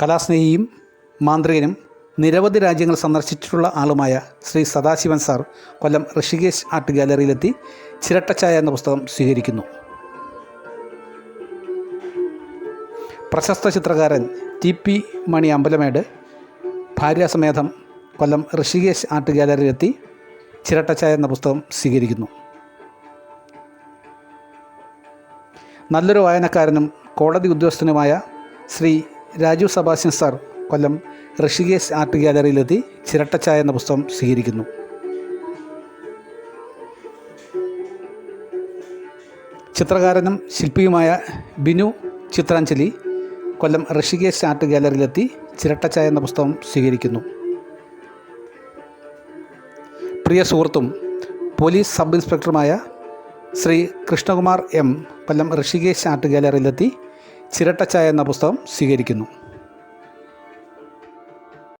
കലാസ്നേഹിയും മാന്ത്രികനും നിരവധി രാജ്യങ്ങൾ സന്ദർശിച്ചിട്ടുള്ള ആളുമായ ശ്രീ സദാശിവൻ സാർ കൊല്ലം ഋഷികേശ് ആർട്ട് ഗാലറിയിലെത്തി ചിരട്ടച്ചായ എന്ന പുസ്തകം സ്വീകരിക്കുന്നു. പ്രശസ്ത ചിത്രകാരൻ ടി.പി. മണി അമ്പലമേട് ഭാര്യാസമേതം കൊല്ലം ഋഷികേശ് ആർട്ട് ഗാലറിയിലെത്തി ചിരട്ടച്ചായ എന്ന പുസ്തകം സ്വീകരിക്കുന്നു. നല്ലൊരു വായനക്കാരനും കോടതി ഉദ്യോഗസ്ഥനുമായ ശ്രീ രാജു സെബാസ്റ്റ്യൻ സാർ കൊല്ലം ഋഷികേശ് ആർട്ട് ഗാലറിയിലെത്തി ചിരട്ടച്ചായ എന്ന പുസ്തകം സ്വീകരിക്കുന്നു. ചിത്രകാരനും ശില്പിയുമായ ബിനു ചിത്രാഞ്ജലി കൊല്ലം ഋഷികേശ് ആർട്ട് ഗാലറിയിലെത്തി ചിരട്ടച്ചായ എന്ന പുസ്തകം സ്വീകരിക്കുന്നു. പ്രിയ സുഹൃത്തും പോലീസ് സബ് ഇൻസ്പെക്ടറുമായ ശ്രീ കൃഷ്ണകുമാർ എം കൊല്ലം ഋഷികേശ് ആർട്ട് ഗാലറിയിലെത്തി ചിരട്ടച്ചായ എന്ന പുസ്തകം സ്വീകരിക്കുന്നു.